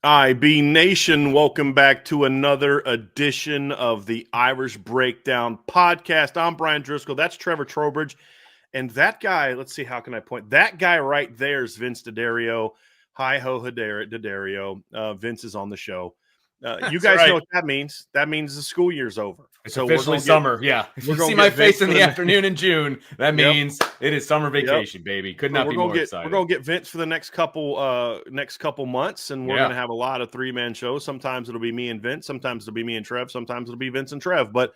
IB Nation, welcome back to another edition of the Irish Breakdown podcast. I'm Bryan Driscoll. That's Trevor Trowbridge. And that guy, let's see, how can I point? That guy right there is Vince D'Addario. Hi ho, D'Addario. Vince is on the show. You That's guys know right. what that means. That means the school year's over. It's So officially summer. Yeah. If we're you gonna see my get Vince face in for the the afternoon in June, that Yep. means it is summer vacation, baby. Could So not we're be gonna more get excited. we're gonna get Vince for the next couple months, and we're Yeah. gonna have a lot of 3-man shows. Sometimes it'll be me and Vince, sometimes it'll be me and Trev, sometimes it'll be Vince and Trev. But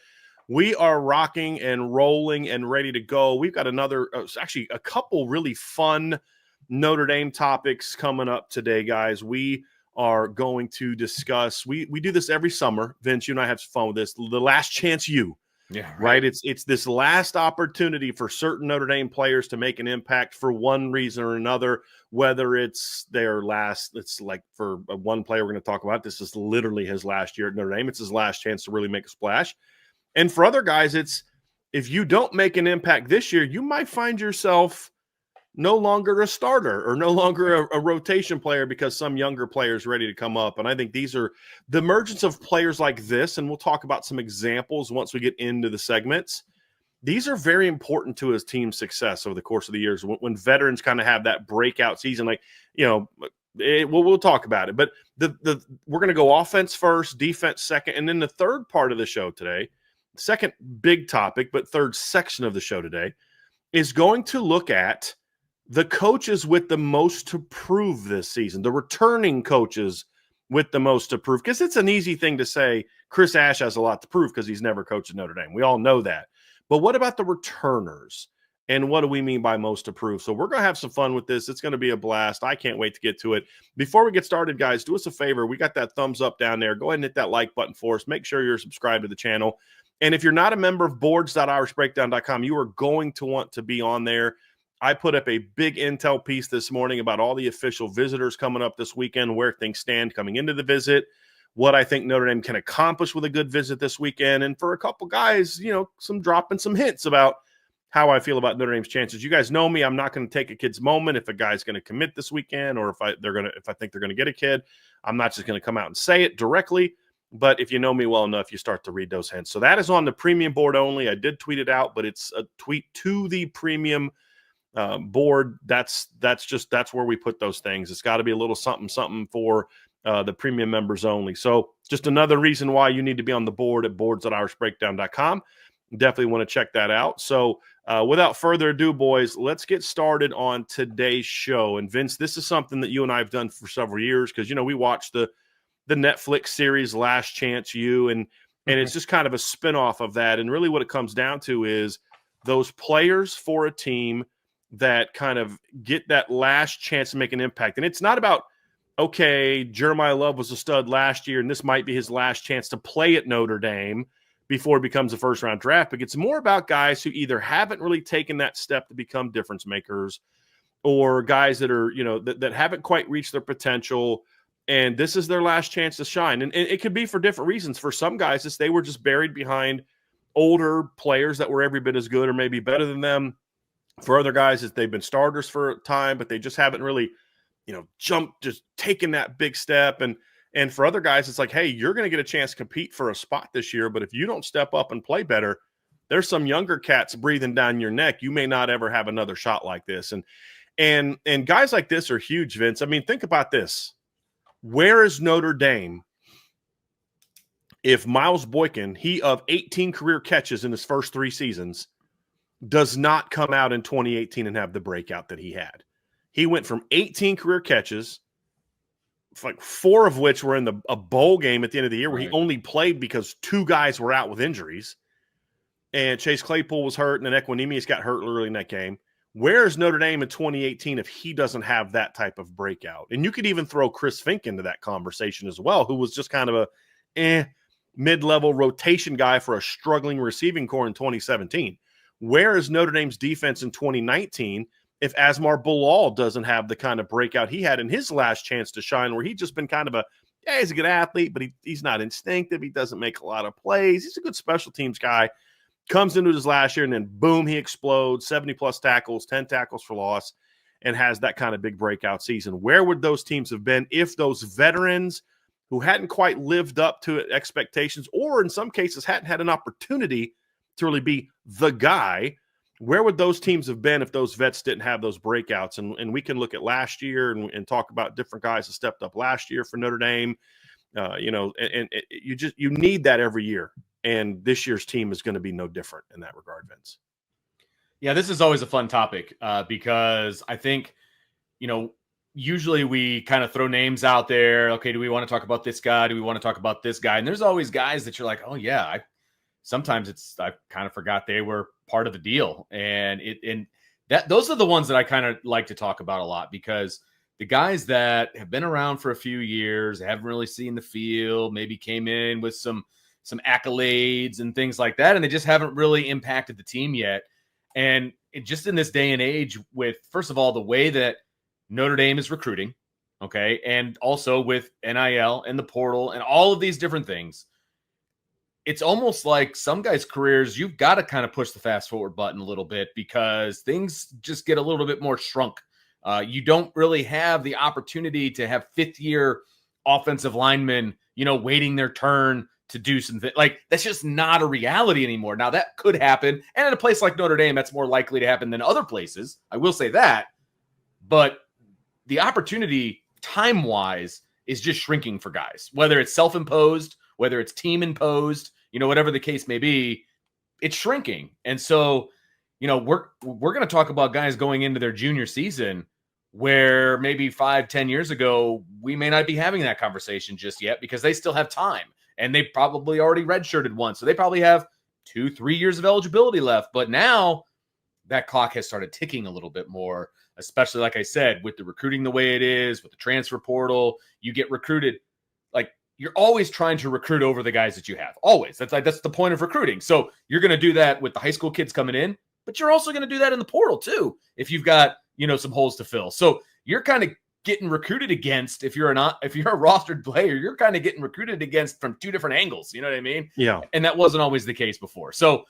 we are rocking and rolling and ready to go. We've got actually a couple really fun Notre Dame topics coming up today, guys. We are going to discuss. We do this every summer. Vince, you and I have some fun with this. The Last Chance U. Yeah. Right. It's this last opportunity for certain Notre Dame players to make an impact for one reason or another, whether it's their last. It's like for one player we're going to talk about. This is literally his last year at Notre Dame. It's his last chance to really make a splash. And for other guys, it's if you don't make an impact this year, you might find yourself no longer a starter or no longer a rotation player because some younger player is ready to come up. And I think these are the emergence of players like this. And we'll talk about some examples once we get into the segments. These are very important to his team's success over the course of the years when veterans kind of have that breakout season. Like, we'll talk about it. But we're going to go offense first, defense second. And then the third part of the show today, second big topic, but third section of the show today is going to look at the coaches with the most to prove this season, the returning coaches with the most to prove, because it's an easy thing to say Chris Ash has a lot to prove because he's never coached at Notre Dame. We all know that. But what about the returners? And what do we mean by most to prove? So we're going to have some fun with this. It's going to be a blast. I can't wait to get to it. Before we get started, guys, do us a favor. We got that thumbs up down there. Go ahead and hit that like button for us. Make sure you're subscribed to the channel. And if you're not a member of boards.irishbreakdown.com, you are going to want to be on there. I put up a big intel piece this morning about all the official visitors coming up this weekend, where things stand coming into the visit, what I think Notre Dame can accomplish with a good visit this weekend, and for a couple guys, some dropping some hints about how I feel about Notre Dame's chances. You guys know me. I'm not going to take a kid's moment if a guy's going to commit this weekend, or if I think they're going to get a kid. I'm not just going to come out and say it directly. But if you know me well enough, you start to read those hints. So that is on the premium board only. I did tweet it out, but it's a tweet to the premium board. That's where we put those things. It's got to be a little something for the premium members only. So just another reason why you need to be on the board at boards.irishbreakdown.com. Definitely want to check that out. So without further ado, boys, let's get started on today's show. And Vince, this is something that you and I have done for several years because, we watched the Netflix series Last Chance U, and it's just kind of a spinoff of that. And really what it comes down to is those players for a team that kind of get that last chance to make an impact. And it's not about, okay, Jeremiah Love was a stud last year, and this might be his last chance to play at Notre Dame before he becomes a first-round draft pick. It's more about guys who either haven't really taken that step to become difference makers, or guys that are, that haven't quite reached their potential, and this is their last chance to shine. And it could be for different reasons. For some guys, it's they were just buried behind older players that were every bit as good or maybe better than them. For other guys, they've been starters for a time, but they just haven't really, just taken that big step. And for other guys, it's like, hey, you're going to get a chance to compete for a spot this year, but if you don't step up and play better, there's some younger cats breathing down your neck. You may not ever have another shot like this. And guys like this are huge, Vince. I mean, think about this. Where is Notre Dame if Miles Boykin, he of 18 career catches in his first 3 seasons, does not come out in 2018 and have the breakout that he had? He went from 18 career catches, like 4 of which were in a bowl game at the end of the year, where he only played because 2 guys were out with injuries. And Chase Claypool was hurt, and then Equinemius got hurt early in that game. Where is Notre Dame in 2018 if he doesn't have that type of breakout? And you could even throw Chris Fink into that conversation as well, who was just kind of a mid-level rotation guy for a struggling receiving core in 2017. Where is Notre Dame's defense in 2019 if Asmar Bilal doesn't have the kind of breakout he had in his last chance to shine, where he's just been kind of he's a good athlete, but he's not instinctive. He doesn't make a lot of plays. He's a good special teams guy. Comes into his last year, and then boom, he explodes. 70-plus tackles, 10 tackles for loss. and has that kind of big breakout season. Where would those teams have been if those veterans who hadn't quite lived up to expectations, or in some cases hadn't had an opportunity to really be the guy, where would those teams have been if those vets didn't have those breakouts? And we can look at last year and talk about different guys that stepped up last year for Notre Dame. You need that every year. And this year's team is going to be no different in that regard, Vince. Yeah, this is always a fun topic because I think, usually we kind of throw names out there. Okay, do we want to talk about this guy? Do we want to talk about this guy? And there's always guys that you're like, oh yeah, sometimes I kind of forgot they were part of the deal. And those are the ones that I kind of like to talk about a lot, because the guys that have been around for a few years, haven't really seen the field, maybe came in with some accolades and things like that, and they just haven't really impacted the team yet. And just in this day and age, with, first of all, the way that Notre Dame is recruiting, okay, and also with NIL and the portal and all of these different things, it's almost like some guys' careers, you've got to kind of push the fast forward button a little bit, because things just get a little bit more shrunk. You don't really have the opportunity to have fifth-year offensive linemen, waiting their turn to do something. Like, that's just not a reality anymore. Now, that could happen, and in a place like Notre Dame, that's more likely to happen than other places. I will say that. But the opportunity, time-wise, is just shrinking for guys, whether it's self-imposed, whether it's team-imposed, whatever the case may be, it's shrinking. And so, we're going to talk about guys going into their junior season where maybe 5-10 years ago, we may not be having that conversation just yet, because they still have time, and they probably already redshirted once. So they probably have 2-3 years of eligibility left. But now that clock has started ticking a little bit more, especially, like I said, with the recruiting the way it is, with the transfer portal. You get recruited. Like, you're always trying to recruit over the guys that you have. Always. That's the point of recruiting. So you're going to do that with the high school kids coming in, but you're also going to do that in the portal too, if you've got, some holes to fill. So you're kind of getting recruited against, if you're a rostered player, you're kind of getting recruited against from two different angles. You know what I mean? Yeah. And that wasn't always the case before. So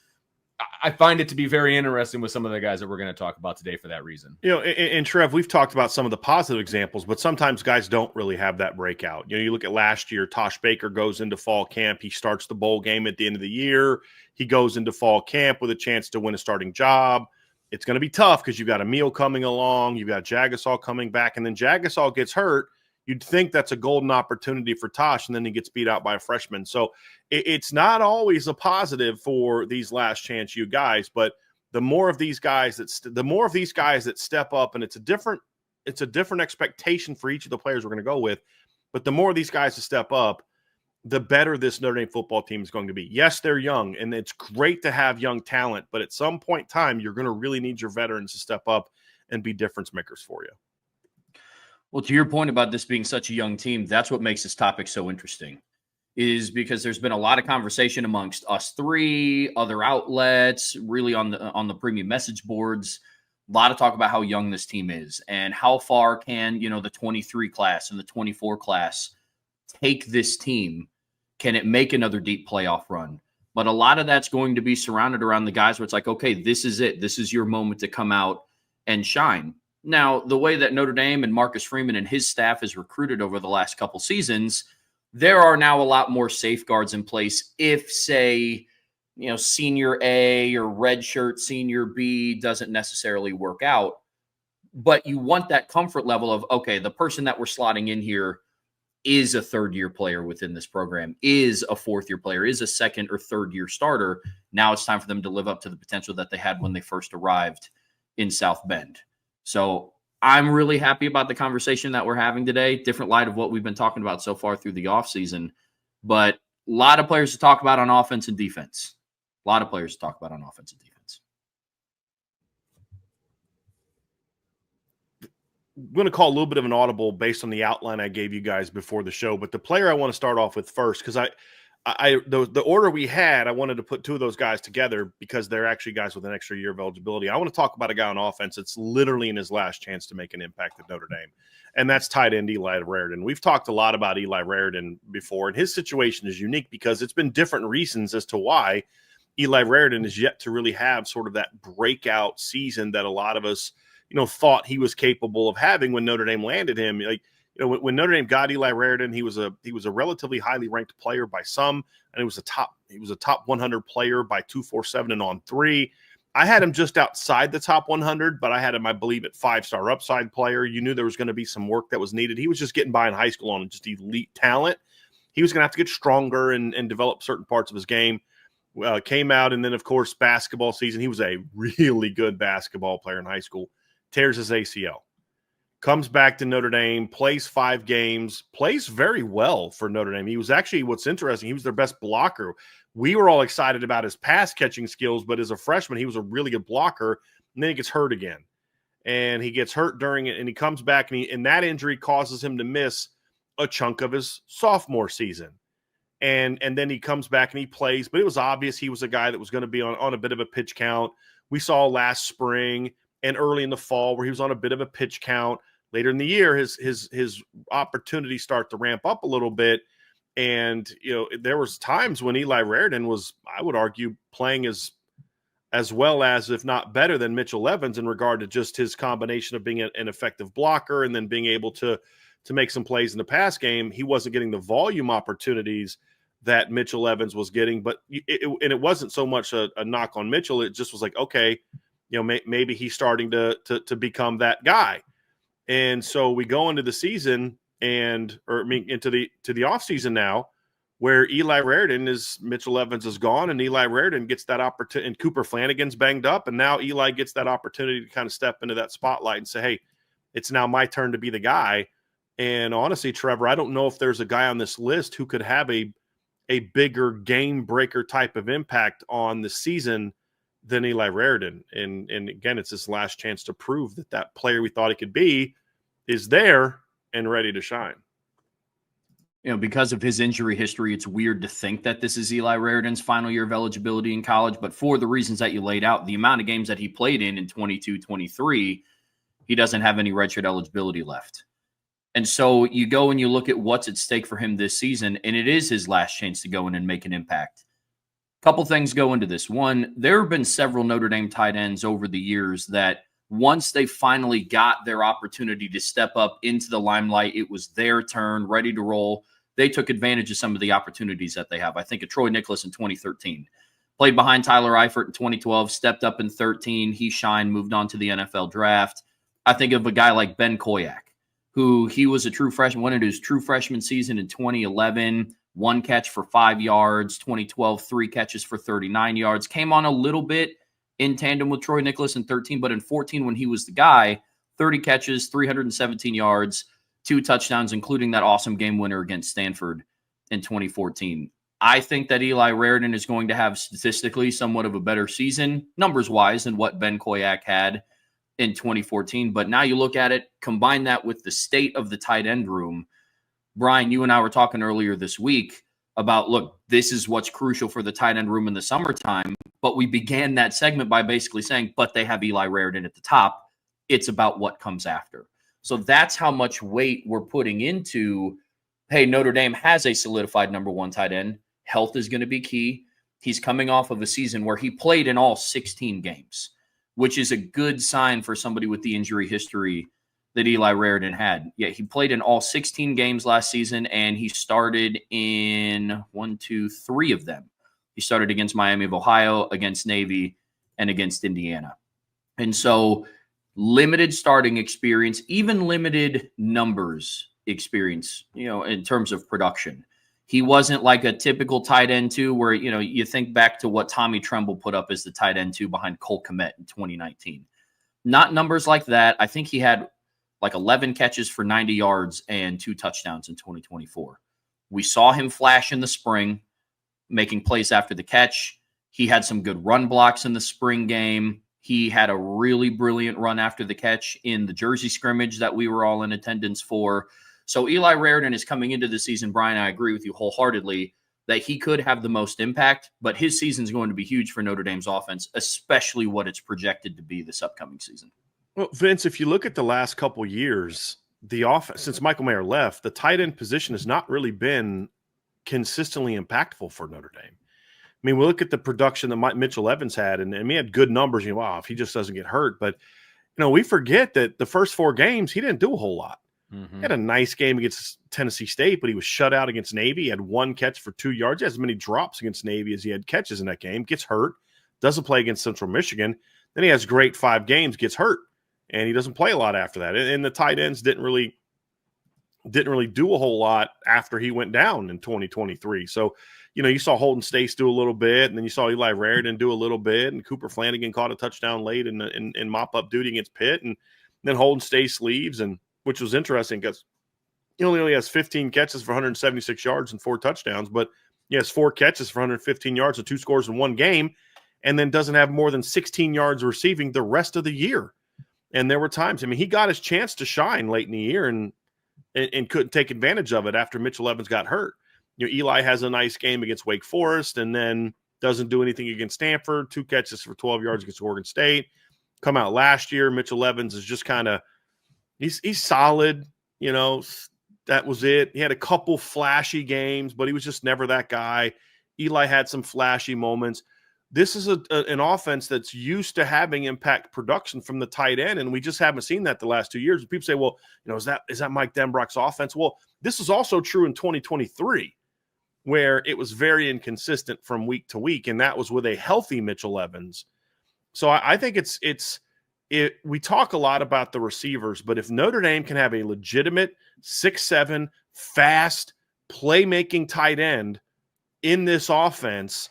I find it to be very interesting with some of the guys that we're going to talk about today for that reason. And Trev, we've talked about some of the positive examples, but sometimes guys don't really have that breakout. You look at last year, Tosh Baker goes into fall camp. He starts the bowl game at the end of the year. He goes into fall camp with a chance to win a starting job. It's going to be tough because you've got Emil coming along. You've got Jagasol coming back, and then Jagasol gets hurt. You'd think that's a golden opportunity for Tosh, and then he gets beat out by a freshman. So it's not always a positive for these last chance you guys, but the more of these guys that step up, and it's a different expectation for each of the players we're going to go with, but the more of these guys to step up, the better this Notre Dame football team is going to be. Yes, they're young, and it's great to have young talent, but at some point in time, you're going to really need your veterans to step up and be difference makers for you. Well, to your point about this being such a young team, that's what makes this topic so interesting, is because there's been a lot of conversation amongst us three, other outlets, really on the premium message boards, a lot of talk about how young this team is and how far can, the 23 class and the 24 class take this team. Can it make another deep playoff run? But a lot of that's going to be surrounded around the guys where it's like, okay, this is it. This is your moment to come out and shine. Now, the way that Notre Dame and Marcus Freeman and his staff has recruited over the last couple seasons, there are now a lot more safeguards in place if, say, senior A or redshirt senior B doesn't necessarily work out. But you want that comfort level of, okay, the person that we're slotting in here is a third-year player within this program, is a fourth-year player, is a second or third-year starter. Now it's time for them to live up to the potential that they had when they first arrived in South Bend. So I'm really happy about the conversation that we're having today. Different light of what we've been talking about so far through the offseason. But a lot of players to talk about on offense and defense. A lot of players to talk about on offense and defense. I'm going to call a little bit of an audible based on the outline I gave you guys before the show. But the player I want to start off with first, because the order we had, I wanted to put two of those guys together because they're actually guys with an extra year of eligibility. I want to talk about a guy on offense that's literally in his last chance to make an impact at Notre Dame, and that's tight end Eli Raridan. We've talked a lot about Eli Raridan before, and his situation is unique because it's been different reasons as to why Eli Raridan is yet to really have sort of that breakout season that a lot of us thought he was capable of having when Notre Dame landed him. Like, when Notre Dame got Eli Raridan, he was a relatively highly ranked player by some, and he was a top 100 player by 247 and On 3. I had him just outside the top 100, but I had him, I believe, at 5-star upside player. You knew there was going to be some work that was needed. He was just getting by in high school on just elite talent. He was going to have to get stronger and develop certain parts of his game. Came out, and then, of course, basketball season. He was a really good basketball player in high school. Tears his ACL. Comes back to Notre Dame, plays 5 games, plays very well for Notre Dame. He was actually, what's interesting, he was their best blocker. We were all excited about his pass catching skills, but as a freshman, he was a really good blocker. And then he gets hurt again. And he gets hurt during it, and he comes back, and that injury causes him to miss a chunk of his sophomore season. And then he comes back and he plays, but it was obvious he was a guy that was going to be on a bit of a pitch count. We saw last spring and early in the fall where he was on a bit of a pitch count. Later in the year, his opportunities start to ramp up a little bit. And, there was times when Eli Raridan was, I would argue, playing as well as, if not better than Mitchell Evans in regard to just his combination of being an effective blocker and then being able to make some plays in the pass game. He wasn't getting the volume opportunities that Mitchell Evans was getting, but it wasn't so much a knock on Mitchell. It just was like, okay, maybe he's starting to become that guy. And so we go into the season into the offseason now, where Eli Raridan Mitchell Evans is gone, and Eli Raridan gets that opportunity, and Cooper Flanagan's banged up, and now Eli gets that opportunity to kind of step into that spotlight and say, hey, it's now my turn to be the guy. And honestly, Trevor, I don't know if there's a guy on this list who could have a bigger game breaker type of impact on the season than Eli Raridan. And again, it's his last chance to prove that player we thought he could be is there and ready to shine. Because of his injury history, it's weird to think that this is Eli Raridan's final year of eligibility in college. But for the reasons that you laid out, the amount of games that he played in 22-23, he doesn't have any redshirt eligibility left. And so you go and you look at what's at stake for him this season, and it is his last chance to go in and make an impact. Couple things go into this. One, there have been several Notre Dame tight ends over the years that once they finally got their opportunity to step up into the limelight, it was their turn, ready to roll. They took advantage of some of the opportunities that they have. I think of Troy Nicholas in 2013. Played behind Tyler Eifert in 2012, stepped up in 13. He shined, moved on to the NFL draft. I think of a guy like Ben Koyak, who he was a true freshman, went into his true freshman season in 2011, 1 catch for 5 yards, 2012, 3 catches for 39 yards. Came on a little bit in tandem with Troy Nicholas in 13, but in 14, when he was the guy, 30 catches, 317 yards, 2 touchdowns, including that awesome game winner against Stanford in 2014. I think that Eli Raridan is going to have statistically somewhat of a better season, numbers-wise, than what Ben Koyak had in 2014. But now you look at it, combine that with the state of the tight end room. Bryan, you and I were talking earlier this week about, look, this is what's crucial for the tight end room in the summertime. But we began that segment by basically saying, but they have Eli Raridan at the top. It's about what comes after. So that's how much weight we're putting into, hey, Notre Dame has a solidified number 1 tight end. Health is going to be key. He's coming off of a season where he played in all 16 games, which is a good sign for somebody with the injury history that Eli Raridan had. Yeah, he played in all 16 games last season, and he started in 3 of them. He started against Miami of Ohio, against Navy, and against Indiana. And so limited starting experience, even limited numbers experience, in terms of production. He wasn't like a typical tight end 2 where, you think back to what Tommy Tremble put up as the tight end 2 behind Cole Kmet in 2019. Not numbers like that. I think he had like 11 catches for 90 yards and 2 touchdowns in 2024. We saw him flash in the spring, making plays after the catch. He had some good run blocks in the spring game. He had a really brilliant run after the catch in the Jersey scrimmage that we were all in attendance for. So Eli Raridan is coming into the season, Bryan, I agree with you wholeheartedly, that he could have the most impact, but his season is going to be huge for Notre Dame's offense, especially what it's projected to be this upcoming season. Well, Vince, if you look at the last couple years, the offense, since Michael Mayer left, the tight end position has not really been consistently impactful for Notre Dame. I mean, we look at the production that Mitchell Evans had, and he had good numbers. Wow, if he just doesn't get hurt. But we forget that the first 4 games, he didn't do a whole lot. Mm-hmm. He had a nice game against Tennessee State, but he was shut out against Navy. He had 1 catch for 2 yards. He has as many drops against Navy as he had catches in that game. Gets hurt, doesn't play against Central Michigan. Then he has great 5 games, gets hurt, and he doesn't play a lot after that. And the tight ends didn't really do a whole lot after he went down in 2023. So, you saw Holden Stace do a little bit, and then you saw Eli Raridan do a little bit, and Cooper Flanagan caught a touchdown late in mop-up duty against Pitt, and then Holden Stace leaves, and which was interesting because he only has 15 catches for 176 yards and 4 touchdowns, but he has 4 catches for 115 yards and 2 scores in 1 game, and then doesn't have more than 16 yards receiving the rest of the year. And there were times, he got his chance to shine late in the year and couldn't take advantage of it after Mitchell Evans got hurt. Eli has a nice game against Wake Forest and then doesn't do anything against Stanford, 2 catches for 12 yards against Oregon State. Come out last year, Mitchell Evans is just kind of he's solid, that was it. He had a couple flashy games, but he was just never that guy. Eli had some flashy moments. This is an offense that's used to having impact production from the tight end, and we just haven't seen that the last 2 years. People say, well, is that Mike Denbrock's offense? Well, this is also true in 2023, where it was very inconsistent from week to week, and that was with a healthy Mitchell Evans. So I think we talk a lot about the receivers, but if Notre Dame can have a legitimate 6'7", fast, playmaking tight end in this offense,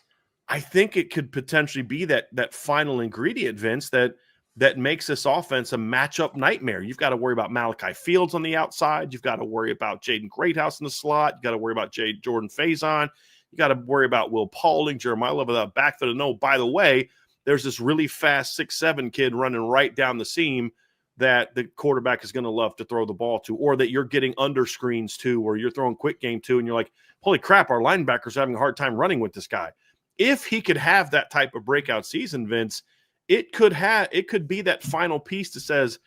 I think it could potentially be that final ingredient, Vince, that makes this offense a matchup nightmare. You've got to worry about Malachi Fields on the outside. You've got to worry about Jaden Greathouse in the slot. You've got to worry about Jordan Faison. You got to worry about Will Paulding, Jeremiah Love, that backfield. No, by the way, there's this really fast 6'7" kid running right down the seam that the quarterback is going to love to throw the ball to, or that you're getting under screens to, or you're throwing quick game to, and you're like, holy crap, our linebacker's having a hard time running with this guy. If he could have that type of breakout season, Vince, it could be that final piece that says,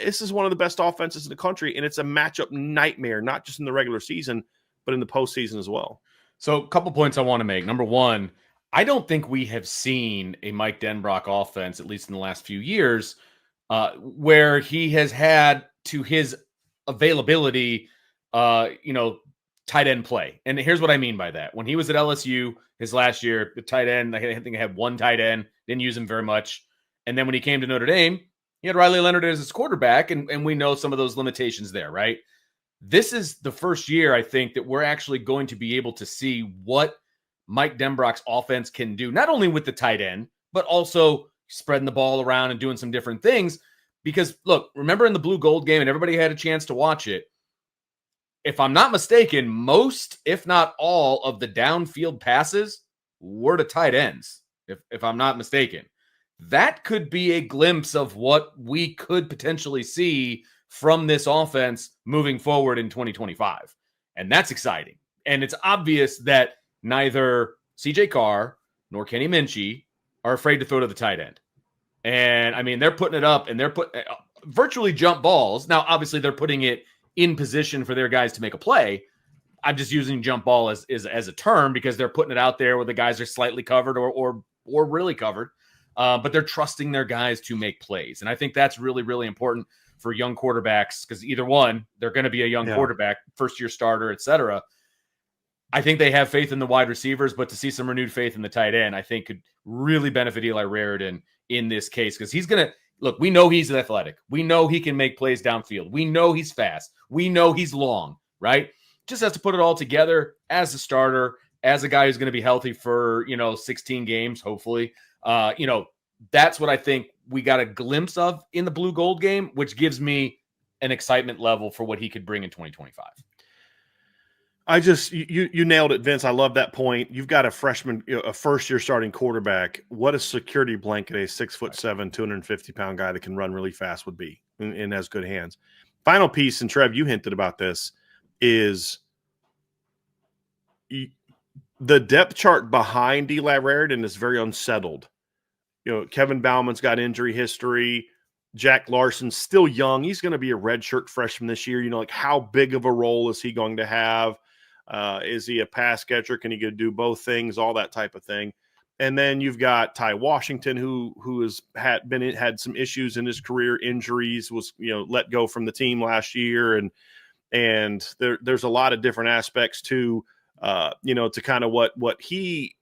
this is one of the best offenses in the country, and it's a matchup nightmare, not just in the regular season, but in the postseason as well. So a couple points I want to make. Number one, I don't think we have seen a Mike Denbrock offense, at least in the last few years, where he has had to his availability, tight end play. And here's what I mean by that. When he was at LSU his last year, the tight end, I think I had 1 tight end, didn't use him very much. And then when he came to Notre Dame, he had Riley Leonard as his quarterback, and we know some of those limitations there, right? This is the first year, I think, that we're actually going to be able to see what Mike Denbrock's offense can do, not only with the tight end, but also spreading the ball around and doing some different things. Because, look, remember in the blue gold game, and everybody had a chance to watch it, if I'm not mistaken, most, if not all, of the downfield passes were to tight ends, if I'm not mistaken. That could be a glimpse of what we could potentially see from this offense moving forward in 2025. And that's exciting. And it's obvious that neither CJ Carr nor Kenny Minchey are afraid to throw to the tight end. And I mean, they're putting it up and they're putting virtually jump balls. Now, obviously, they're putting it in position for their guys to make a play. I'm just using jump ball as a term because they're putting it out there where the guys are slightly covered or really covered. But they're trusting their guys to make plays. And I think that's really, really important for young quarterbacks because either one, they're going to be a young quarterback, first-year starter, et cetera. I think they have faith in the wide receivers, but to see some renewed faith in the tight end, I think could really benefit Eli Raridan in this case because he's going to – look, we know he's athletic. We know he can make plays downfield. We know he's fast. We know he's long, right? Just has to put it all together as a starter, as a guy who's going to be healthy for, 16 games, hopefully. That's what I think we got a glimpse of in the blue gold game, which gives me an excitement level for what he could bring in 2025. You nailed it, Vince. I love that point. You've got a freshman, a first-year starting quarterback. What a security blanket a 6'7", 250-pound guy that can run really fast would be and has good hands. Final piece, and Trev, you hinted about this, is the depth chart behind Eli Raridan is very unsettled. Kevin Bauman's got injury history. Jack Larson's still young. He's going to be a redshirt freshman this year. How big of a role is he going to have? Is he a pass catcher? Can he do both things? All that type of thing. And then you've got Ty Washington, who has had some issues in his career, injuries, was let go from the team last year, and there's a lot of different aspects to to kind of what he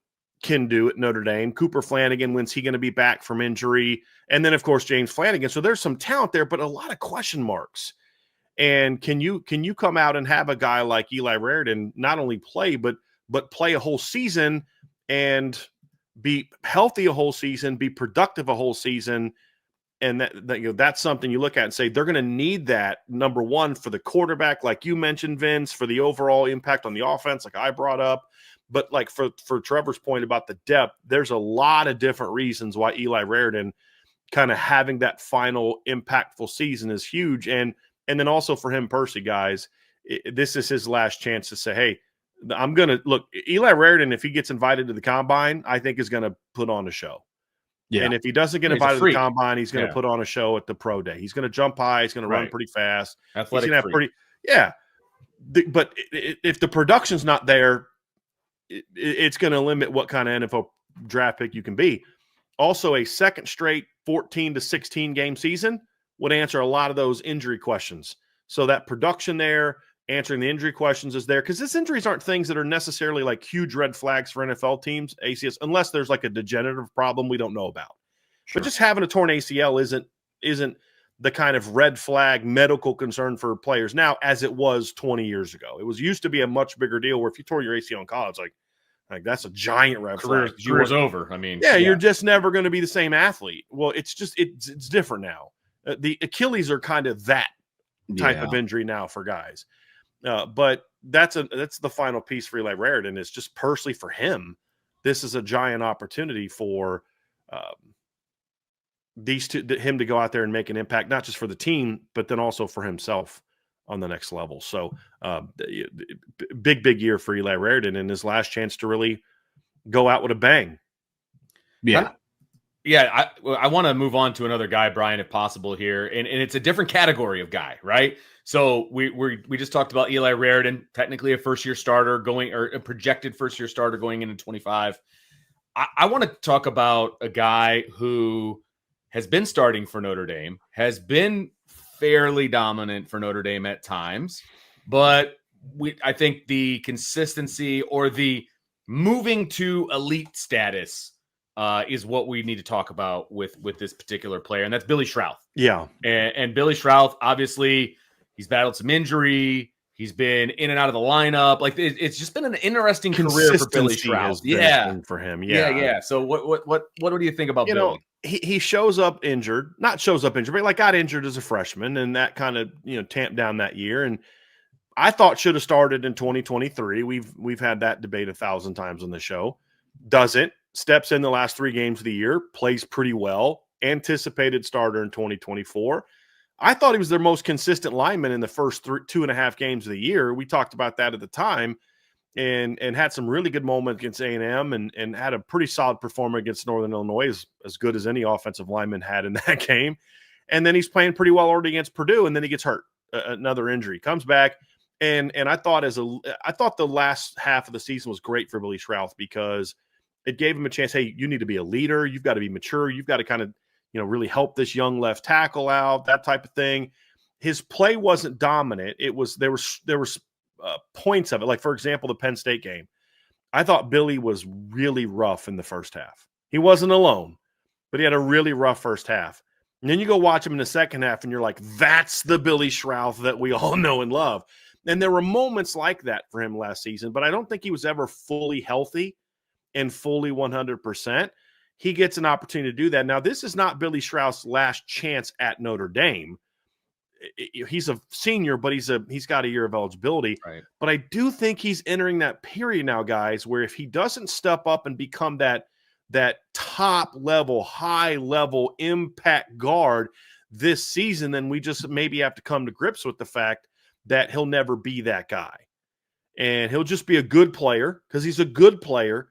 can do at Notre Dame. Cooper Flanagan, when's he going to be back from injury? And then of course James Flanagan. So there's some talent there, but a lot of question marks. And can you come out and have a guy like Eli Raridan not only play but play a whole season and be healthy a whole season, be productive a whole season? And that's something you look at and say they're going to need that, number one, for the quarterback, like you mentioned, Vince, for the overall impact on the offense, like I brought up. But like for Trevor's point about the depth, there's a lot of different reasons why Eli Raridan kind of having that final impactful season is huge. And then also for him personally, guys, this is his last chance to say, hey, I'm going to look. Eli Raridan, if he gets invited to the combine, I think is going to put on a show. Yeah. And if he doesn't get invited to the combine, he's going to put on a show at the pro day. He's going to jump high. He's going to run pretty fast. Athletic, he's going to have but if the production's not there, it's going to limit what kind of NFL draft pick you can be. Also, a second straight 14 to 16 game season would answer a lot of those injury questions. So that production there, answering the injury questions is there, because these injuries aren't things that are necessarily like huge red flags for NFL teams, ACS, unless there's like a degenerative problem we don't know about. Sure. But just having a torn ACL isn't the kind of red flag medical concern for players now as it was 20 years ago. It was used to be a much bigger deal where if you tore your ACL in college, like that's a giant red flag. Career's over. I mean, you're just never going to be the same athlete. Well, it's different now. The Achilles are kind of that type of injury now for guys. But that's the final piece for Eli Raridan. Is just personally for him, this is a giant opportunity for him to go out there and make an impact, not just for the team, but then also for himself on the next level. So big year for Eli Raridan and his last chance to really go out with a bang. Yeah. I want to move on to another guy, Bryan, if possible here. And it's a different category of guy, right? So we just talked about Eli Raridan, technically a first-year starter a projected first-year starter going into 25. I want to talk about a guy who has been starting for Notre Dame, has been fairly dominant for Notre Dame at times, but I think the consistency or the moving to elite status is what we need to talk about with this particular player, and that's Billy Schrauth. Yeah. And Billy Schrauth, obviously, he's battled some injury. He's been in and out of the lineup. Like it's just been an interesting career for Billy Schrauth. For him. Yeah. So what do you think about Billy? He shows up injured, but like got injured as a freshman, and that kind of tamped down that year. And I thought should have started in 2023. We've had that debate 1,000 times on the show. Doesn't. Steps in the last 3 games of the year, plays pretty well. Anticipated starter in 2024. I thought he was their most consistent lineman in the first 2.5 games of the year. We talked about that at the time, and had some really good moments against A&M and had a pretty solid performance against Northern Illinois, as good as any offensive lineman had in that game. And then he's playing pretty well already against Purdue, and then he gets hurt, another injury, comes back. And I thought the last half of the season was great for Billy Schrauth because it gave him a chance. Hey, you need to be a leader. You've got to be mature. You've got to kind of, really help this young left tackle out, that type of thing. His play wasn't dominant. There was points of it. Like, for example, the Penn State game. I thought Billy was really rough in the first half. He wasn't alone, but he had a really rough first half. And then you go watch him in the second half, and you're like, that's the Billy Schrauth that we all know and love. And there were moments like that for him last season, but I don't think he was ever fully healthy and fully 100%. He gets an opportunity to do that. Now, this is not Billy Schrauth's last chance at Notre Dame. He's a senior, but he's got a year of eligibility. Right. But I do think he's entering that period now, guys, where if he doesn't step up and become that top level, high level impact guard this season, then we just maybe have to come to grips with the fact that he'll never be that guy. And he'll just be a good player because he's a good player,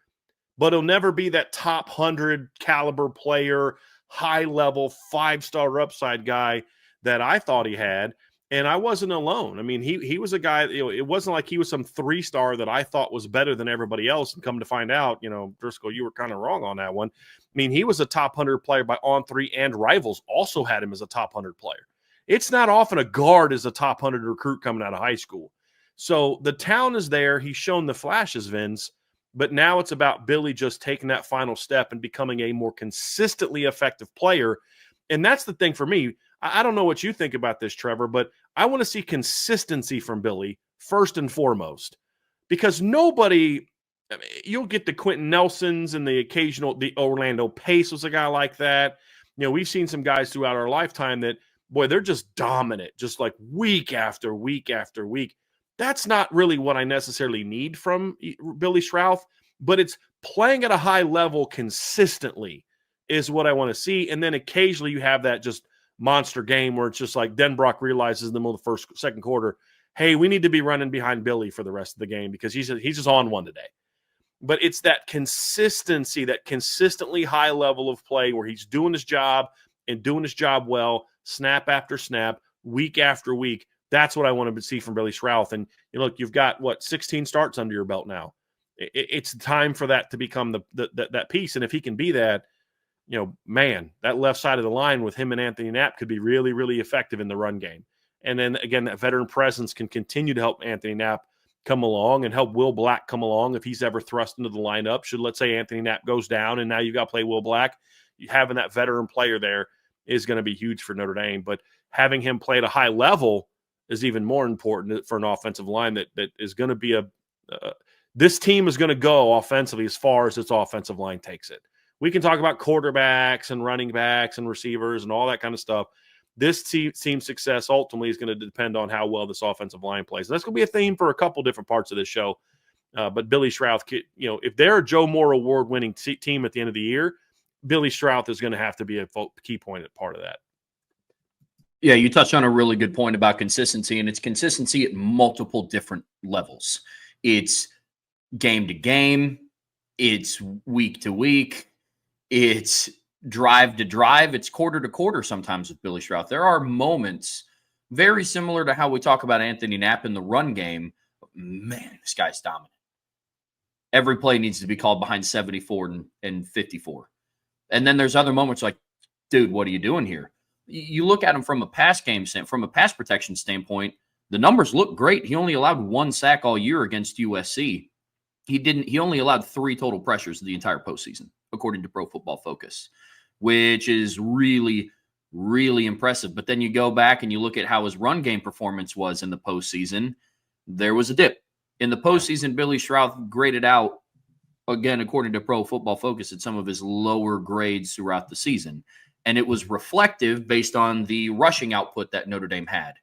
but he'll never be that top 100 caliber player, high level, 5-star upside guy that I thought he had. And I wasn't alone. I mean, he was a guy, it wasn't like he was some 3-star that I thought was better than everybody else. And come to find out, Driscoll, you were kind of wrong on that one. I mean, he was a top 100 player by On3, and Rivals also had him as a top 100 player. It's not often a guard is a top 100 recruit coming out of high school. So the talent is there. He's shown the flashes, Vince, but now it's about Billy just taking that final step and becoming a more consistently effective player. And that's the thing for me. I don't know what you think about this, Trevor, but I want to see consistency from Billy first and foremost, because nobody, you'll get the Quentin Nelsons and the Orlando Pace was a guy like that. We've seen some guys throughout our lifetime that, boy, they're just dominant, just like week after week after week. That's not really what I necessarily need from Billy Schrauth, but it's playing at a high level consistently is what I want to see. And then occasionally you have that just monster game where it's just like Denbrock realizes in the middle of the second quarter, hey, we need to be running behind Billy for the rest of the game because he's just on one today. But it's that consistency, that consistently high level of play where he's doing his job and doing his job well, snap after snap, week after week. That's what I want to see from Billy Schrauth. And look, you've got 16 starts under your belt now. It's time for that to become that piece. And if he can be that, man, that left side of the line with him and Anthony Knapp could be really, really effective in the run game. And then again, that veteran presence can continue to help Anthony Knapp come along and help Will Black come along if he's ever thrust into the lineup. Should, let's say, Anthony Knapp goes down and now you've got to play Will Black, having that veteran player there is going to be huge for Notre Dame. But having him play at a high level is even more important for an offensive line that is going to be this team is going to go offensively as far as its offensive line takes it. We can talk about quarterbacks and running backs and receivers and all that kind of stuff. This team's success ultimately is going to depend on how well this offensive line plays. And that's going to be a theme for a couple different parts of this show. But Billy Schrauth, if they're a Joe Moore award-winning team at the end of the year, Billy Schrauth is going to have to be a key point at part of that. Yeah, you touched on a really good point about consistency, and it's consistency at multiple different levels. It's game to game. It's week to week. It's drive to drive. It's quarter to quarter sometimes with Billy Schrauth. There are moments very similar to how we talk about Anthony Knapp in the run game. Man, this guy's dominant. Every play needs to be called behind 74 and 54. And then there's other moments like, dude, what are you doing here? You look at him from a pass protection standpoint, the numbers look great. He only allowed 1 sack all year against USC. He only allowed 3 total pressures the entire postseason, according to Pro Football Focus, which is really, really impressive. But then you go back and you look at how his run game performance was in the postseason. There was a dip. In the postseason, Billy Schrauth graded out, again, according to Pro Football Focus, at some of his lower grades throughout the season. And it was reflective based on the rushing output that Notre Dame had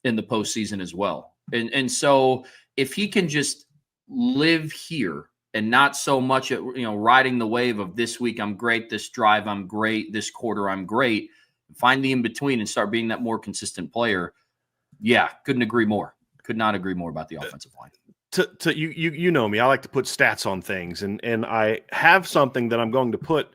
in the postseason as well. And so if he can just live here and not so much at, riding the wave of this week I'm great, this drive I'm great, this quarter I'm great, find the in-between and start being that more consistent player. Yeah, couldn't agree more. Could not agree more about the offensive line. You know me, I like to put stats on things, and I have something that I'm going to put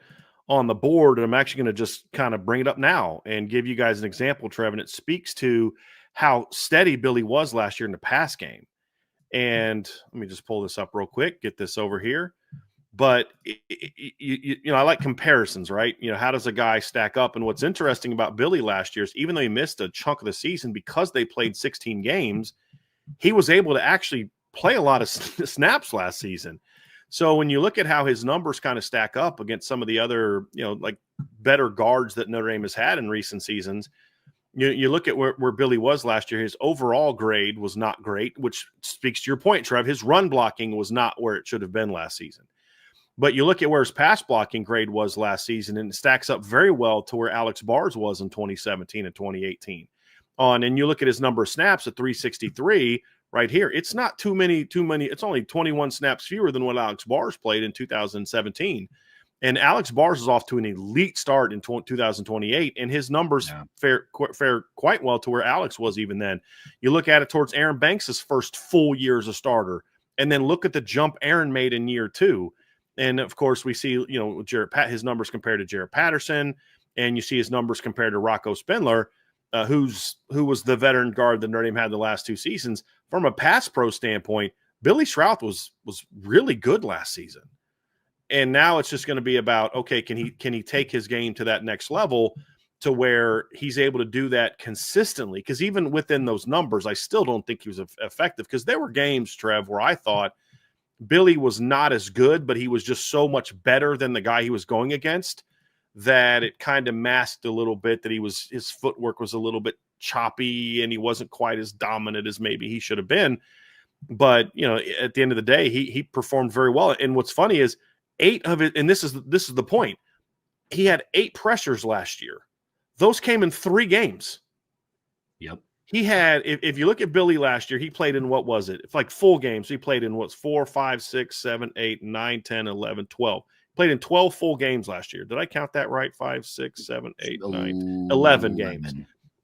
on the board, and I'm actually going to just kind of bring it up now and give you guys an example, Trevor, and it speaks to how steady Billy was last year in the pass game. And let me just pull this up real quick, get this over here. But, I like comparisons, right? How does a guy stack up? And what's interesting about Billy last year is even though he missed a chunk of the season because they played 16 games, he was able to actually play a lot of snaps last season. So when you look at how his numbers kind of stack up against some of the other, like better guards that Notre Dame has had in recent seasons, you look at where Billy was last year, his overall grade was not great, which speaks to your point, Trev. His run blocking was not where it should have been last season. But you look at where his pass blocking grade was last season, and it stacks up very well to where Alex Barrs was in 2017 and 2018. And you look at his number of snaps at 363 right here. It's not too many. It's only 21 snaps fewer than what Alex Barrs played in 2017. And Alex Barrs is off to an elite start in 2028, and his numbers fare quite well to where Alex was even then. You look at it towards Aaron Banks' first full year as a starter, and then look at the jump Aaron made in year 2. And, of course, we see, his numbers compared to Jarrett Patterson, and you see his numbers compared to Rocco Spindler. who was the veteran guard that Notre Dame had the last 2 seasons. From a pass pro standpoint, Billy Schrouth was really good last season. And now it's just going to be about, okay, can he take his game to that next level to where he's able to do that consistently? Because even within those numbers, I still don't think he was effective, because there were games, Trev, where I thought Billy was not as good, but he was just so much better than the guy he was going against that it kind of masked a little bit that his footwork was a little bit choppy and he wasn't quite as dominant as maybe he should have been. But, at the end of the day, he performed very well. And what's funny is 8 of it, and this is the point, he had 8 pressures last year. Those came in 3 games. Yep. He had, if you look at Billy last year, he played in, what was it? It's like full games. He played in 4, 5, 6, 7, 8, 9, 10, 11, 12. Played in 12 full games last year. Did I count that right? 5, 6, 7, 8, 9, 11 games.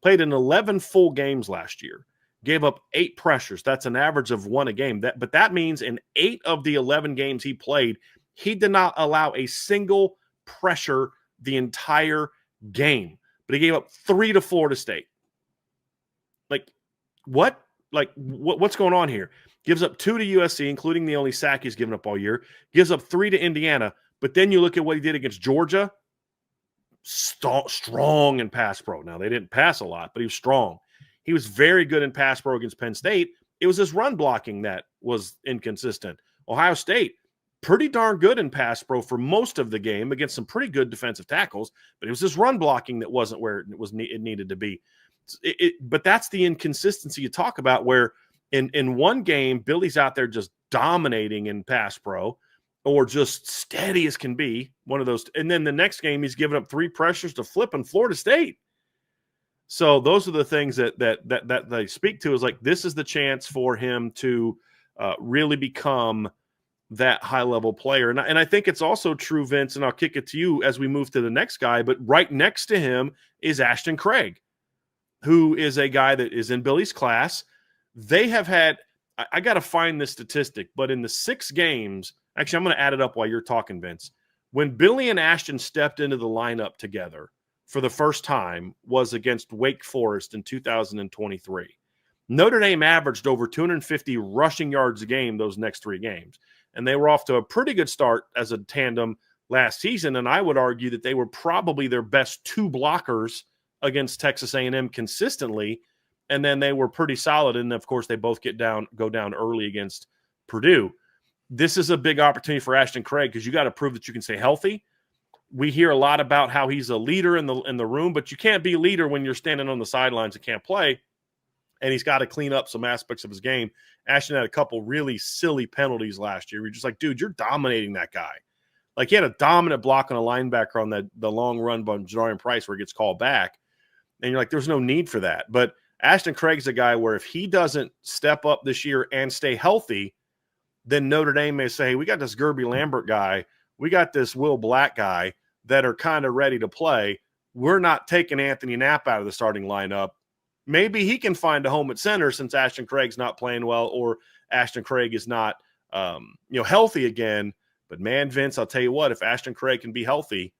Played in 11 full games last year. Gave up 8 pressures. That's an average of 1 a game. But that means in 8 of the 11 games he played, he did not allow a single pressure the entire game. But he gave up 3 to Florida State. Like, what? What's going on here? Gives up 2 to USC, including the only sack he's given up all year. Gives up 3 to Indiana. But then you look at what he did against Georgia. Strong in pass pro. Now, they didn't pass a lot, but he was strong. He was very good in pass pro against Penn State. It was his run blocking that was inconsistent. Ohio State, pretty darn good in pass pro for most of the game against some pretty good defensive tackles, but it was his run blocking that wasn't where it needed to be. But that's the inconsistency you talk about, where in one game, Billy's out there just dominating in pass pro, or just steady as can be, one of those. And then the next game, he's given up 3 pressures to flip in Florida State. So those are the things that they speak to, is like, this is the chance for him to really become that high-level player. And I think it's also true, Vince, and I'll kick it to you as we move to the next guy, but right next to him is Ashton Craig, who is a guy that is in Billy's class. They have had, I got to find this statistic, but in the 6 games, actually, I'm going to add it up while you're talking, Vince. When Billy and Ashton stepped into the lineup together for the first time was against Wake Forest in 2023. Notre Dame averaged over 250 rushing yards a game those next 3 games. And they were off to a pretty good start as a tandem last season. And I would argue that they were probably their best 2 blockers against Texas A&M consistently. And then they were pretty solid. And of course, they both go down early against Purdue. This is a big opportunity for Ashton Craig, because you got to prove that you can stay healthy. We hear a lot about how he's a leader in the room, but you can't be a leader when you're standing on the sidelines and can't play. And he's got to clean up some aspects of his game. Ashton had a couple really silly penalties last year. You're just like, dude, you're dominating that guy. Like, he had a dominant block on a linebacker on the long run by Jadarian Price where he gets called back. And you're like, there's no need for that. But Ashton Craig's a guy where if he doesn't step up this year and stay healthy, then Notre Dame may say, hey, we got this Gerby Lambert guy, we got this Will Black guy that are kind of ready to play. We're not taking Anthony Knapp out of the starting lineup. Maybe he can find a home at center since Ashton Craig's not playing well, or Ashton Craig is not healthy again. But man, Vince, I'll tell you what, if Ashton Craig can be healthy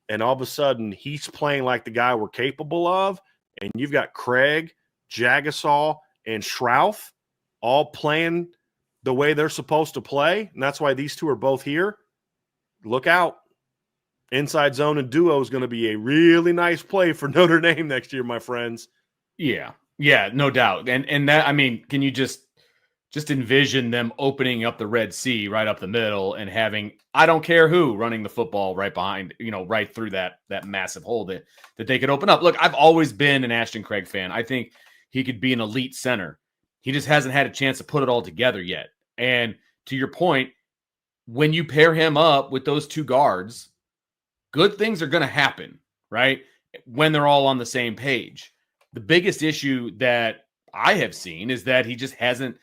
and all of a sudden he's playing like the guy we're capable of, and you've got Craig, Jagasol, and Schrouth all playing the way they're supposed to play, and that's why these 2 are both here, look out. Inside zone and duo is going to be a really nice play for Notre Dame next year, my friends. Yeah, no doubt. And that, I mean, can you just envision them opening up the Red Sea right up the middle and having, I don't care who, running the football right behind, right through that massive hole that they could open up. Look, I've always been an Ashton Craig fan. I think he could be an elite center. He just hasn't had a chance to put it all together yet. And to your point, when you pair him up with those 2 guards, good things are going to happen, right? When they're all on the same page. The biggest issue that I have seen is that he just hasn't,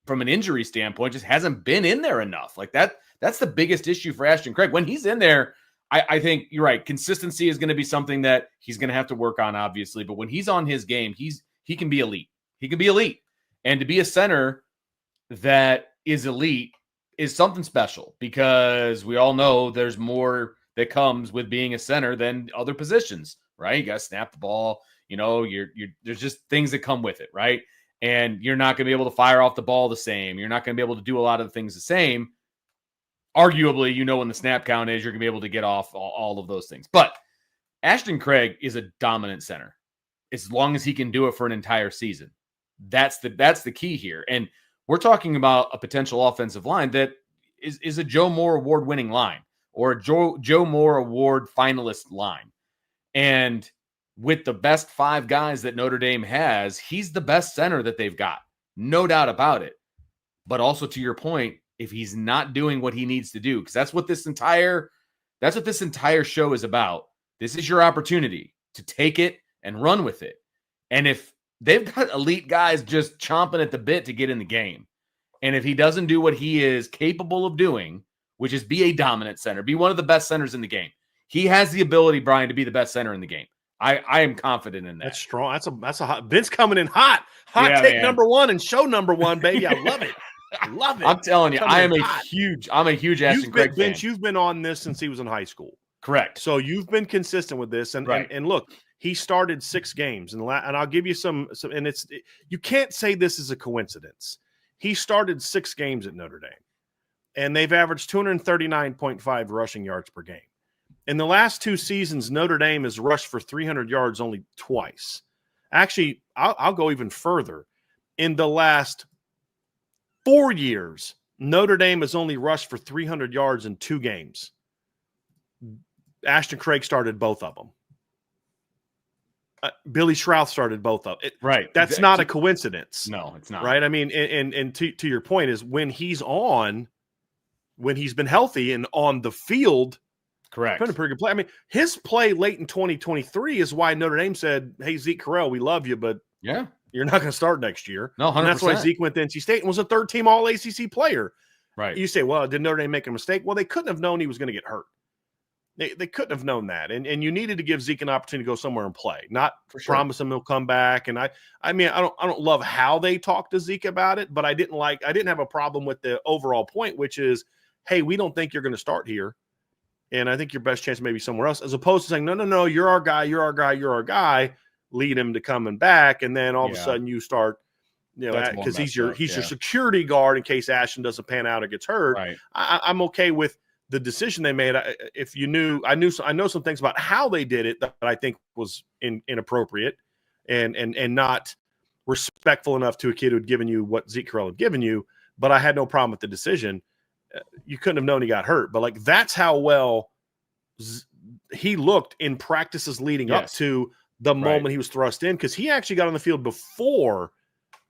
from an injury standpoint, just hasn't been in there enough. Like that's the biggest issue for Ashton Craig. When he's in there, I think you're right. Consistency is going to be something that he's going to have to work on, obviously. But when he's on his game, he can be elite. He can be elite. And to be a center that is elite is something special, because we all know there's more that comes with being a center than other positions, right? You got to snap the ball. There's just things that come with it, right? And you're not going to be able to fire off the ball the same. You're not going to be able to do a lot of the things the same. Arguably, when the snap count is, you're going to be able to get off all of those things. But Ashton Craig is a dominant center as long as he can do it for an entire season. That's the key here. And we're talking about a potential offensive line that is a Joe Moore award-winning line or a Joe Moore award finalist line. And with the best 5 guys that Notre Dame has, he's the best center that they've got. No doubt about it. But also to your point, if he's not doing what he needs to do, because that's what this entire show is about. This is your opportunity to take it and run with it. And if they've got elite guys just chomping at the bit to get in the game, and if he doesn't do what he is capable of doing, which is be a dominant center, be one of the best centers in the game, he has the ability, Bryan, to be the best center in the game. I am confident in that. That's strong. That's a hot. Vince coming in hot. Take man. Number 1 and show number 1, baby. I love it. Love it. I'm telling you, I'm a huge Ashton Craig fan. Vince, you've been on this since he was in high school. Correct. So you've been consistent with this, and look, he started 6 games, and I'll give you some, and you can't say this is a coincidence. He started 6 games at Notre Dame, and they've averaged 239.5 rushing yards per game. In the last 2 seasons, Notre Dame has rushed for 300 yards only twice. Actually, I'll go even further. In the last 4 years, Notre Dame has only rushed for 300 yards in 2 games. Ashton Craig started both of them. Billy Schrouth started both of them. Right. That's not a coincidence. No, it's not. Right. I mean, and to your point is when he's been healthy and on the field, correct. Been a pretty good play. I mean, his play late in 2023 is why Notre Dame said, "Hey, Zeke Correll, we love you, but you're not going to start next year." No, 100%. And that's why Zeke went to NC State and was a 3rd-team All-ACC player. Right. You say, well, did Notre Dame make a mistake? Well, they couldn't have known he was going to get hurt. They couldn't have known that. And you needed to give Zeke an opportunity to go somewhere and play, not promise him he'll come back. And I don't love how they talked to Zeke about it, but I didn't have a problem with the overall point, which is, hey, we don't think you're going to start here. And I think your best chance may be somewhere else, as opposed to saying, no, you're our guy, lead him to coming back. And then all of a sudden you start, because he's your security guard in case Ashton doesn't pan out or gets hurt. Right. I'm okay with the decision they made. I know some things about how they did it that I think was inappropriate and not respectful enough to a kid who had given you what Zeke Correll had given you, but I had no problem with the decision. You couldn't have known he got hurt, but that's how well he looked in practices leading up to the moment he was thrust in, because he actually got on the field before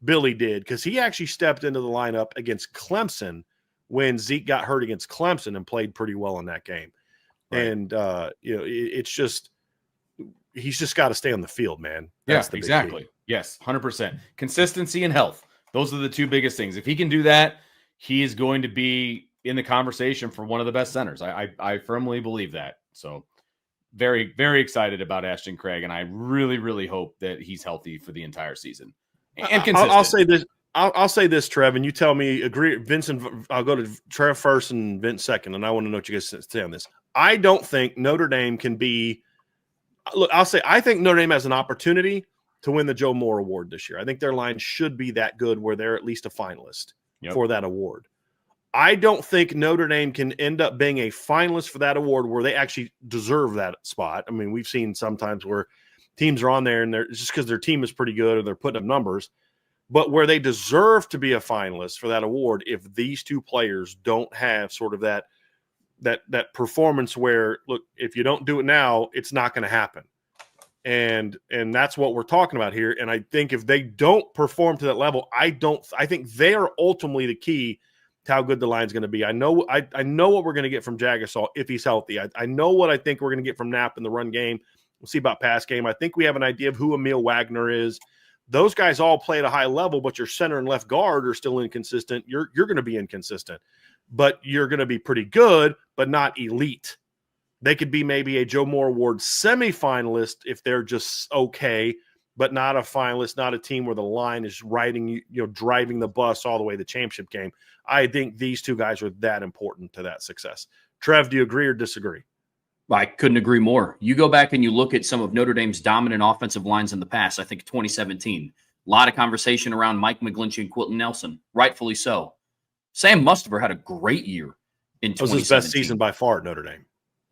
Billy did, because he actually stepped into the lineup against Clemson when Zeke got hurt against Clemson and played pretty well in that game. Right. And, it's just – he's just got to stay on the field, man. That's exactly. Yes, 100%. Consistency and health. Those are the 2 biggest things. If he can do that, he is going to be in the conversation for one of the best centers. I firmly believe that. So very, very excited about Ashton Craig, and I really, really hope that he's healthy for the entire season. And consistent. I'll say this, Trev, and you tell me, agree. Vincent, I'll go to Trev first and Vince second, and I want to know what you guys say on this. I don't think Notre Dame can be – look, I think Notre Dame has an opportunity to win the Joe Moore Award this year. I think their line should be that good where they're at least a finalist for that award. I don't think Notre Dame can end up being a finalist for that award where they actually deserve that spot. I mean, we've seen sometimes where teams are on there and they're just because their team is pretty good or they're putting up numbers, but where they deserve to be a finalist for that award if these 2 players don't have sort of that performance where, look, if you don't do it now, it's not going to happen. And that's what we're talking about here. And I think if they don't perform to that level, I think they are ultimately the key to how good the line's going to be. I know what we're going to get from Jagasaw if he's healthy. I know what I think we're going to get from Knapp in the run game. We'll see about pass game. I think we have an idea of who Emil Wagner is. Those guys all play at a high level, but your center and left guard are still inconsistent. You're going to be inconsistent, but you're going to be pretty good, but not elite. They could be maybe a Joe Moore Award semifinalist if they're just okay, but not a finalist, not a team where the line is driving the bus all the way to the championship game. I think these 2 guys are that important to that success. Trev, do you agree or disagree? I couldn't agree more. You go back and you look at some of Notre Dame's dominant offensive lines in the past. I think 2017, a lot of conversation around Mike McGlinchey and Quentin Nelson, rightfully so. Sam Mustafer had a great year in 2017. It was his best season by far at Notre Dame.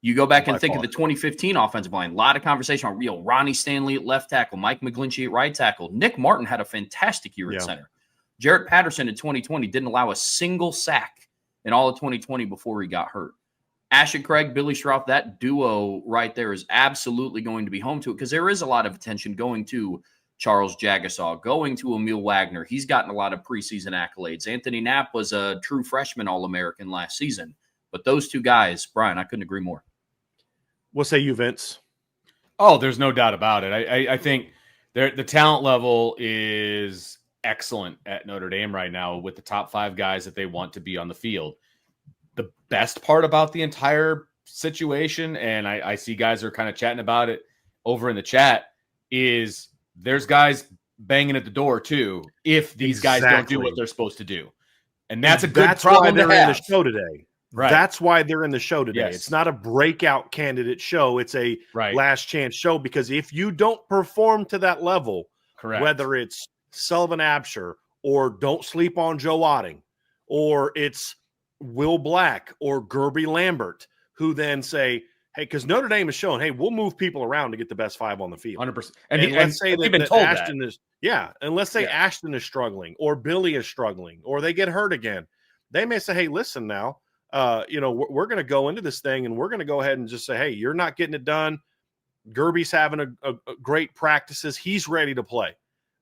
You go back and think of the 2015 offensive line. A lot of conversation on Ronnie Stanley at left tackle, Mike McGlinchey at right tackle. Nick Martin had a fantastic year at center. Jarrett Patterson in 2020 didn't allow a single sack in all of 2020 before he got hurt. Ashton Craig, Billy Schrauth, that duo right there is absolutely going to be home to it because there is a lot of attention going to Charles Jagasaw, going to Emil Wagner. He's gotten a lot of preseason accolades. Anthony Knapp was a true freshman All-American last season. But those two guys, Bryan, I couldn't agree more. What say you, Vince? Oh, there's no doubt about it. I think the talent level is excellent at Notre Dame right now with the top 5 guys that they want to be on the field. The best part about the entire situation, and I see guys are kind of chatting about it over in the chat, is there's guys banging at the door too if these guys don't do what they're supposed to do. And that's a good problem to have. In the show today. Right. That's why they're in the show today. Yes. It's not a breakout candidate show. It's a last chance show because if you don't perform to that level, whether it's Sullivan Absher or don't sleep on Joe Otting or it's Will Black or Gerby Lambert who then say, hey, because Notre Dame is showing, hey, we'll move people around to get the best 5 on the field. 100%. And let's say that Ashton is, and let's say Yeah. Ashton is struggling or Billy is struggling or they get hurt again. They may say, hey, listen now, we're going to go into this thing and we're going to go ahead and just say, hey, you're not getting it done. Gerby's having a great practices. He's ready to play.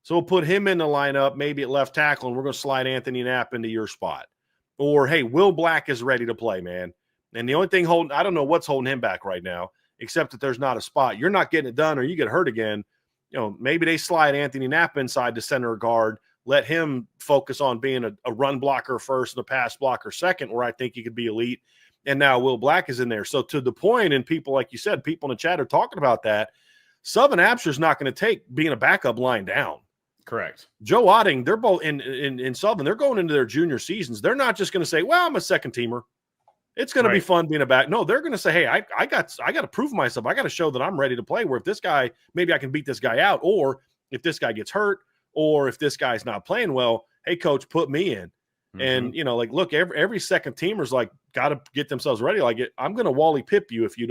So we'll put him in the lineup, maybe at left tackle, and we're going to slide Anthony Knapp into your spot. Or, hey, Will Black is ready to play, man. And the only thing I don't know what's holding him back right now, except that there's not a spot. You're not getting it done or you get hurt again. Maybe they slide Anthony Knapp inside the center guard, let him focus on being a run blocker first and a pass blocker second, where I think he could be elite. And now Will Black is in there. So to the point, and people, like you said, people in the chat are talking about that, Sullivan Absher's not going to take being a backup line down. Correct. Joe Otting, they're both in Sullivan, they're going into their junior seasons. They're not just going to say, well, I'm a second teamer. It's going to be fun being a back. No, they're going to say, hey, I got to prove myself. I got to show that I'm ready to play, where if this guy, maybe I can beat this guy out, or if this guy gets hurt, or if this guy's not playing well, hey, coach, put me in. And, look, every second teamer's got to get themselves ready. I'm going to Wally Pip you if you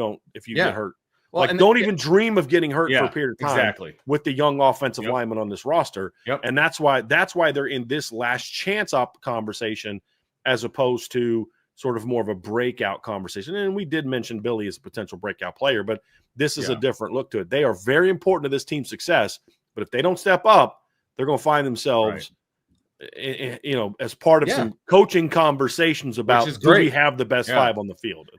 get hurt. Well, don't even dream of getting hurt for a period of time with the young offensive lineman on this roster. And that's why they're in this last chance conversation as opposed to sort of more of a breakout conversation. And we did mention Billy as a potential breakout player, but this is a different look to it. They are very important to this team's success, but if they don't step up, they're going to find themselves, as part of some coaching conversations about do we have the best 5 on the field.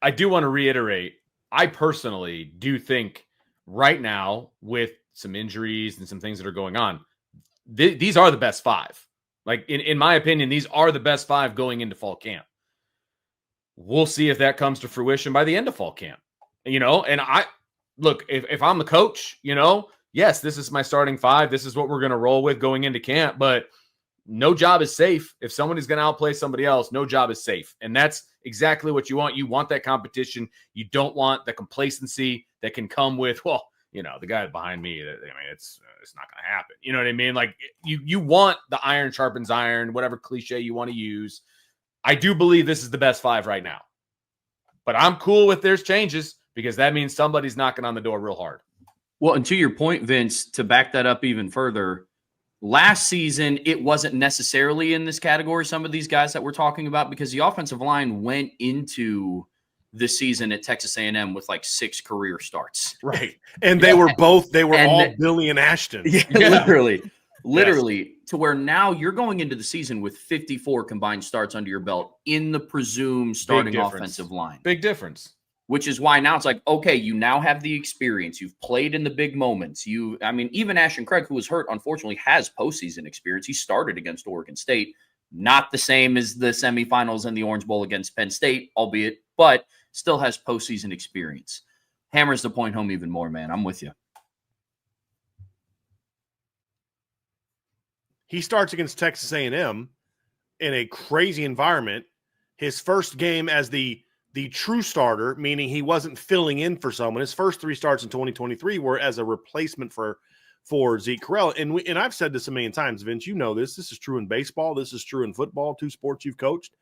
I do want to reiterate, I personally do think right now with some injuries and some things that are going on, these are the best 5. In my opinion, these are the best 5 going into fall camp. We'll see if that comes to fruition by the end of fall camp. And I look, if I'm the coach, yes, this is my starting 5. This is what we're going to roll with going into camp, but no job is safe. If somebody's going to outplay somebody else, no job is safe. And that's exactly what you want. You want that competition. You don't want the complacency that can come with, the guy behind me, it's not going to happen. You know what I mean? You want the iron sharpens iron, whatever cliche you want to use. I do believe this is the best 5 right now, but I'm cool with there's changes because that means somebody's knocking on the door real hard. Well, and to your point, Vince, to back that up even further, last season, it wasn't necessarily in this category, some of these guys that we're talking about, because the offensive line went into the season at Texas A&M with 6 career starts. Right. And they were all Billy and Ashton. Literally, to where now you're going into the season with 54 combined starts under your belt in the presumed starting offensive line. Big difference. Which is why now it's okay, you now have the experience. You've played in the big moments. Even Ashton Craig, who was hurt, unfortunately, has postseason experience. He started against Oregon State. Not the same as the semifinals and the Orange Bowl against Penn State, albeit, but still has postseason experience. Hammers the point home even more, man. I'm with you. He starts against Texas A&M in a crazy environment. His first game as the the true starter, meaning he wasn't filling in for someone. His first 3 starts in 2023 were as a replacement for Zeke Correll. And I've said this a million times, Vince, you know this. This is true in baseball. This is true in football, 2 sports you've coached.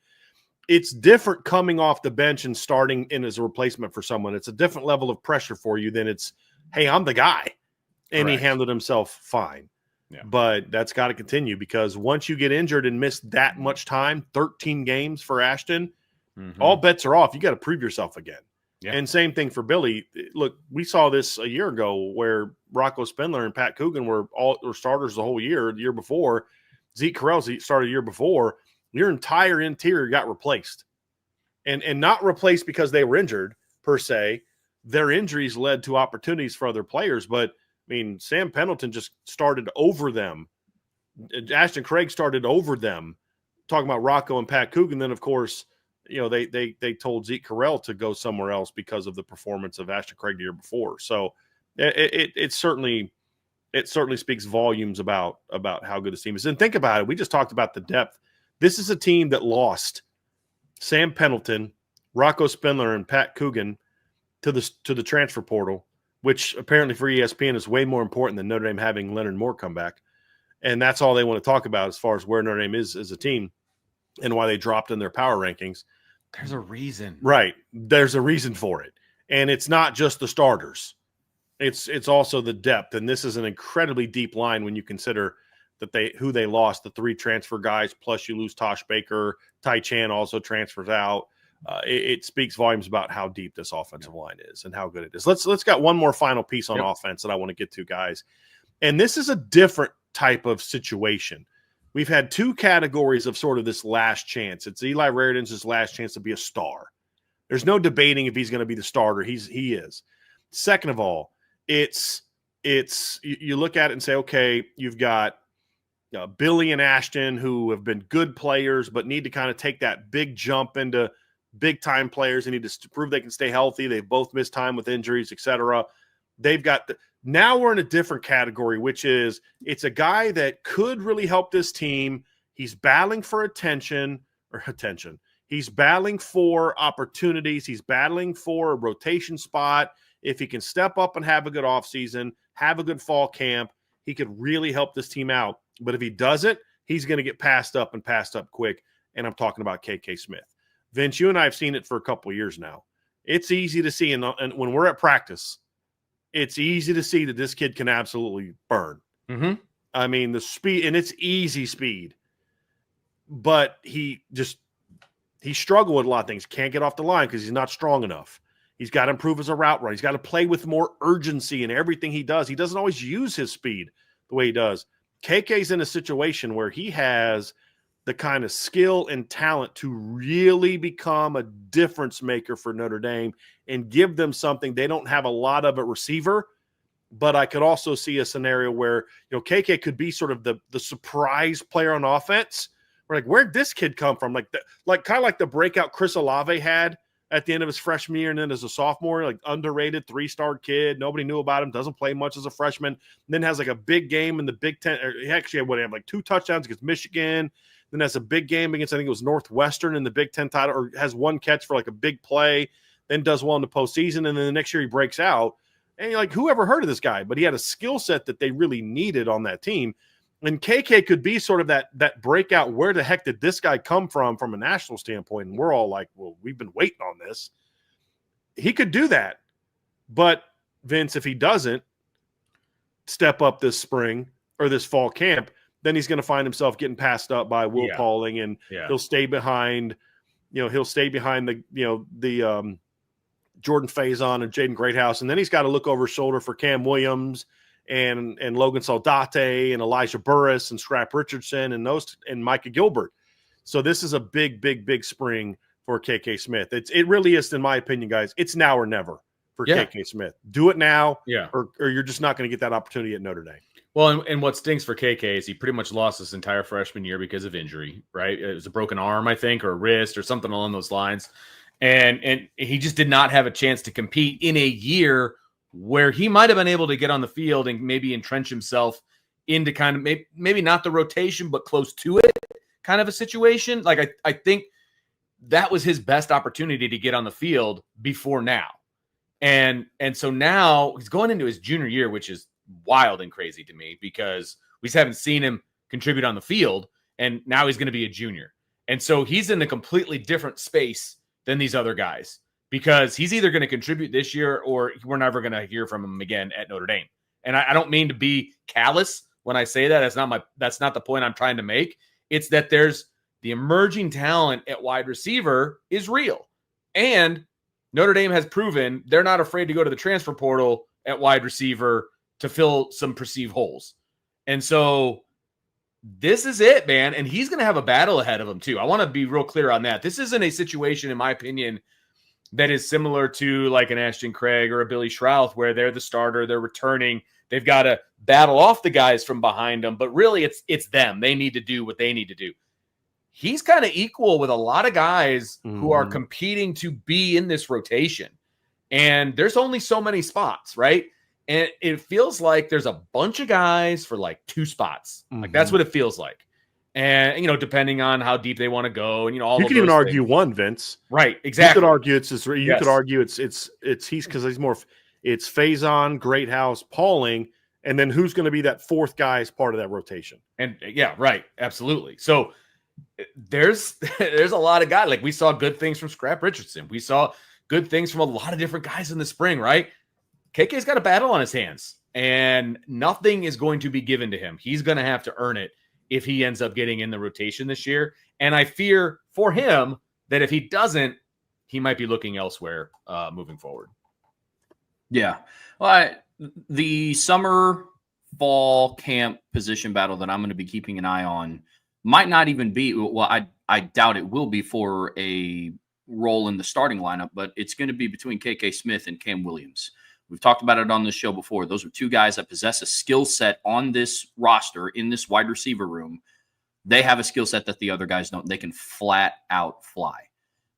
It's different coming off the bench and starting in as a replacement for someone. It's a different level of pressure for you than it's, hey, I'm the guy. And Correct. He handled himself fine. Yeah. But that's got to continue, because once you get injured and miss that much time, 13 games for Ashton, all bets are off. You got to prove yourself again. Yeah. And same thing for Billy. Look, we saw this a year ago where Rocco Spindler and Pat Coogan were starters the whole year. The year before, Zeke Correll started the year before. Your entire interior got replaced, and not replaced because they were injured per se. Their injuries led to opportunities for other players. But I mean, Sam Pendleton just started over them. Ashton Craig started over them. Talking about Rocco and Pat Coogan, then of course, they told Zeke Correll to go somewhere else because of the performance of Ashton Craig the year before. So it certainly speaks volumes about how good this team is. And think about it. We just talked about the depth. This is a team that lost Sam Pendleton, Rocco Spindler, and Pat Coogan to the transfer portal, which apparently for ESPN is way more important than Notre Dame having Leonard Moore come back. And that's all they want to talk about as far as where Notre Dame is as a team and why they dropped in their power rankings. There's a reason. Right. There's a reason for it. And it's not just the starters. It's also the depth. And this is an incredibly deep line when you consider that who they lost, the 3 transfer guys, plus you lose Tosh Baker. Ty Chan also transfers out. It speaks volumes about how deep this offensive line is and how good it is. Let's got one more final piece on offense that I want to get to, guys. And this is a different type of situation. We've had 2 categories of sort of this last chance. It's Eli Raridan's last chance to be a star. There's no debating if he's going to be the starter. He is. Second of all, it's you look at it and say, okay, you've got Billy and Ashton, who have been good players but need to kind of take that big jump into big-time players and need to prove they can stay healthy. They've both missed time with injuries, etc. They've got now we're in a different category, which is it's a guy that could really help this team. He's battling for attention. He's battling for opportunities. He's battling for a rotation spot. If he can step up and have a good offseason, have a good fall camp, he could really help this team out. But if he doesn't, he's going to get passed up quick. And I'm talking about KK Smith. Vince, you and I have seen it for a couple of years now. It's easy to see, and when we're at practice, it's easy to see that this kid can absolutely burn. Mm-hmm. I mean, the speed, and it's easy speed. But he struggled with a lot of things. Can't get off the line because he's not strong enough. He's got to improve as a route runner. He's got to play with more urgency in everything he does. He doesn't always use his speed the way he does. KK's in a situation where he has the kind of skill and talent to really become a difference maker for Notre Dame and give them something they don't have a lot of at receiver. But I could also see a scenario where, KK could be sort of the surprise player on offense. We're like, where'd this kid come from? Kind of like the breakout Chris Olave had at the end of his freshman year, and then as a sophomore, like underrated 3-star kid. Nobody knew about him, doesn't play much as a freshman, then has like a big game in the Big Ten. He actually had like 2 touchdowns against Michigan, then has a big game against, I think it was Northwestern in the Big Ten title, or has 1 catch for like a big play, then does well in the postseason, and then the next year he breaks out. And you're like, who ever heard of this guy? But he had a skill set that they really needed on that team. And KK could be sort of that breakout. Where the heck did this guy come from a national standpoint? And we're all like, well, we've been waiting on this. He could do that. But, Vince, if he doesn't step up this spring or this fall camp, then he's going to find himself getting passed up by Will Pauling, and he'll stay behind, the Jordan Faison and Jaden Greathouse. And then he's got to look over his shoulder for Cam Williams and Logan Saldate and Elijah Burris and Scrap Richardson and Micah Gilbert. So this is a big, big, big spring for KK Smith. It really is, in my opinion, guys. It's now or never for KK Smith. Do it now, or you're just not going to get that opportunity at Notre Dame. Well, and what stinks for KK is he pretty much lost his entire freshman year because of injury, right? It was a broken arm, I think, or a wrist or something along those lines. And he just did not have a chance to compete in a year where he might have been able to get on the field and maybe entrench himself into kind of maybe not the rotation, but close to it kind of a situation. Like I think that was his best opportunity to get on the field before now. And so now he's going into his junior year, which is wild and crazy to me because we just haven't seen him contribute on the field. And now he's going to be a junior. And so he's in a completely different space than these other guys because he's either going to contribute this year or we're never going to hear from him again at Notre Dame. And I don't mean to be callous when I say that. That's not the point I'm trying to make. It's that there's the emerging talent at wide receiver is real. And Notre Dame has proven they're not afraid to go to the transfer portal at wide receiver to fill some perceived holes. And so this is it, man. And he's going to have a battle ahead of him too. I want to be real clear on that. This isn't a situation, in my opinion, that is similar to like an Ashton Craig or a Billy Schrouth where they're the starter, they're returning. They've got to battle off the guys from behind them, but really it's them. They need to do what they need to do. He's kind of equal with a lot of guys who are competing to be in this rotation. And there's only so many spots, right? And it feels like there's a bunch of guys for like 2 spots. Like that's what it feels like. And, depending on how deep they want to go and, all you of can even those argue things. one, Vince. Right. Exactly. You could argue could argue it's he's because he's more, it's Faison, Greathouse, Pauling, and then who's going to be that 4th guy as part of that rotation. And yeah, right. Absolutely. So there's a lot of guys. Like we saw good things from Scrap Richardson. We saw good things from a lot of different guys in the spring, right? KK's got a battle on his hands and nothing is going to be given to him. He's going to have to earn it if he ends up getting in the rotation this year. And I fear for him that if he doesn't, he might be looking elsewhere moving forward. Yeah. Well, the summer fall camp position battle that I'm going to be keeping an eye on might not even be, well, I doubt it will be for a role in the starting lineup, but it's going to be between KK Smith and Cam Williams. We've talked about it on this show before. Those are 2 guys that possess a skill set on this roster, in this wide receiver room. They have a skill set that the other guys don't. They can flat out fly.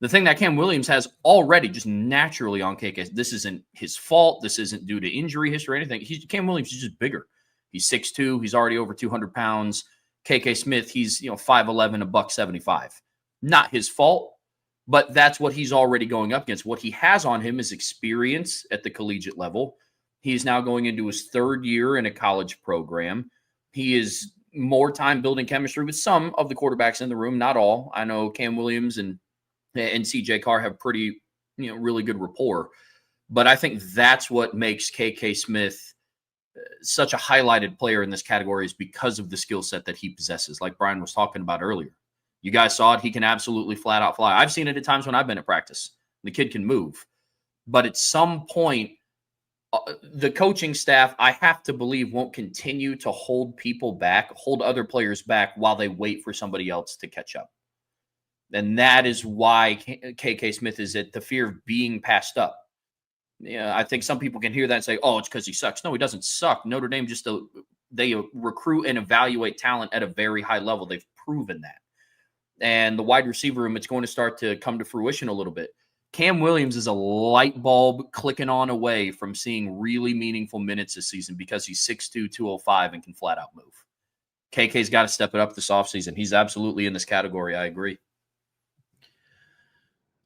The thing that Cam Williams has already just naturally on KK, this isn't his fault. This isn't due to injury history or anything. Cam Williams is just bigger. He's 6'2". He's already over 200 pounds. KK Smith, he's 5'11", $175. Not his fault, but that's what he's already going up against. What he has on him is experience at the collegiate level. He's now going into his 3rd year in a college program. He is more time building chemistry with some of the quarterbacks in the room, not all. I know Cam Williams and CJ Carr have pretty, really good rapport. But I think that's what makes KK Smith such a highlighted player in this category, is because of the skill set that he possesses. Like Bryan was talking about earlier. You guys saw it. He can absolutely flat out fly. I've seen it at times when I've been at practice. The kid can move. But at some point, the coaching staff, I have to believe, won't continue to hold other players back while they wait for somebody else to catch up. And that is why KK Smith is at the fear of being passed up. I think some people can hear that and say, oh, it's because he sucks. No, he doesn't suck. Notre Dame they recruit and evaluate talent at a very high level. They've proven that. And the wide receiver room, it's going to start to come to fruition a little bit. Cam Williams is a light bulb clicking on away from seeing really meaningful minutes this season because he's 6'2", 205 and can flat out move. KK's got to step it up this offseason. He's absolutely in this category. I agree.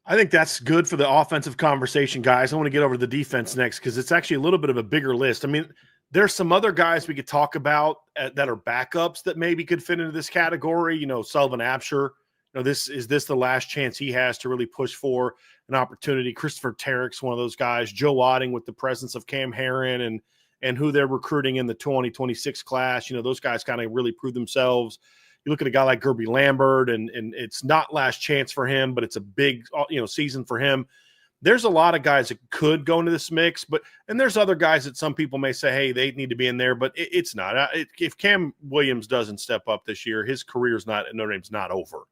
I think that's good for the offensive conversation, guys. I want to get over to the defense next because it's actually a little bit of a bigger list. I mean, there's some other guys we could talk about that are backups that maybe could fit into this category. Sullivan Absher. Is this the last chance he has to really push for an opportunity? Christopher Terrick's one of those guys. Joe Otting with the presence of Cam Herron and who they're recruiting in the 2026 class. Those guys kind of really prove themselves. You look at a guy like Gerby Lambert, and it's not last chance for him, but it's a big season for him. There's a lot of guys that could go into this mix, and there's other guys that some people may say, hey, they need to be in there, but it's not. If Cam Williams doesn't step up this year, his career's not, Notre Dame's not over.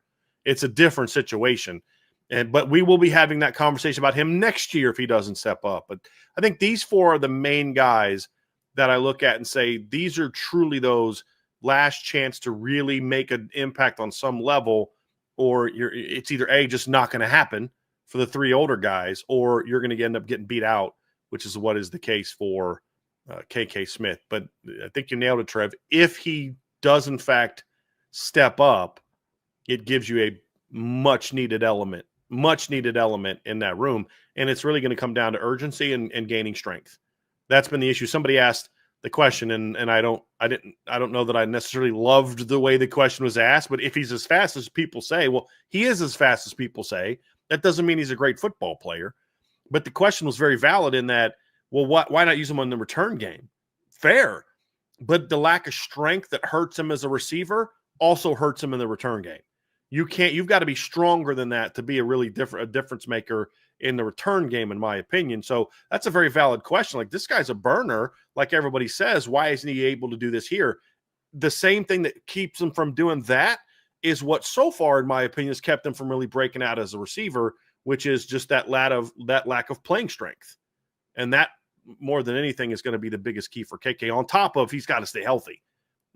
It's a different situation. But we will be having that conversation about him next year if he doesn't step up. But I think these 4 are the main guys that I look at and say, these are truly those last chance to really make an impact on some level, or it's either just not going to happen for the 3 older guys, or you're going to end up getting beat out, which is what is the case for KK Smith. But I think you nailed it, Trev. If he does in fact step up, it gives you a much needed element much needed element in that room. And it's really going to come down to urgency and gaining strength. That's been the issue. Somebody asked the question, and I don't know that I necessarily loved the way the question was asked, but if he's as fast as people say, well, he is as fast as people say. That doesn't mean he's a great football player. But the question was very valid in that, well, why not use him on the return game? Fair. But the lack of strength that hurts him as a receiver also hurts him in the return game. You've got to be stronger than that to be a difference maker in the return game, in my opinion. So that's a very valid question. Like, this guy's a burner, like everybody says. Why isn't he able to do this here? The same thing that keeps him from doing that is what so far, in my opinion, has kept him from really breaking out as a receiver, which is just that lack of playing strength. And that, more than anything, is going to be the biggest key for KK, on top of he's got to stay healthy.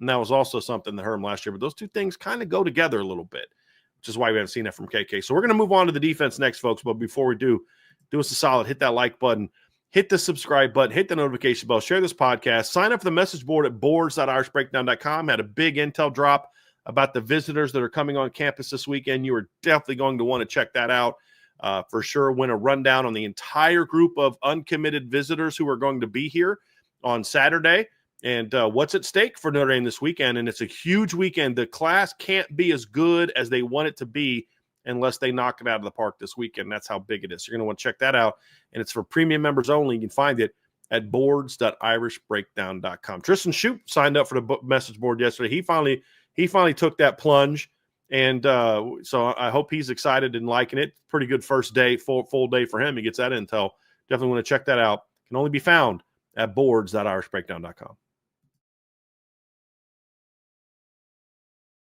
And that was also something that hurt him last year. But those two things kind of go together a little bit, which is why we haven't seen that from KK. So we're going to move on to the defense next, folks. But before we do us a solid, hit that like button, hit the subscribe button, hit the notification bell, share this podcast, sign up for the message board at boards.irishbreakdown.com. Had a big intel drop about the visitors that are coming on campus this weekend. You are definitely going to want to check that out. For sure, win a rundown on the entire group of uncommitted visitors who are going to be here on Saturday and what's at stake for Notre Dame this weekend. And it's a huge weekend. The class can't be as good as they want it to be unless they knock it out of the park this weekend. That's how big it is. So you're going to want to check that out. And it's for premium members only. You can find it at boards.irishbreakdown.com. Tristan Shoup signed up for the message board yesterday. He finally took that plunge. And so I hope he's excited and liking it. Pretty good first day, full day for him. He gets that intel. Definitely want to check that out. Can only be found at boards.irishbreakdown.com.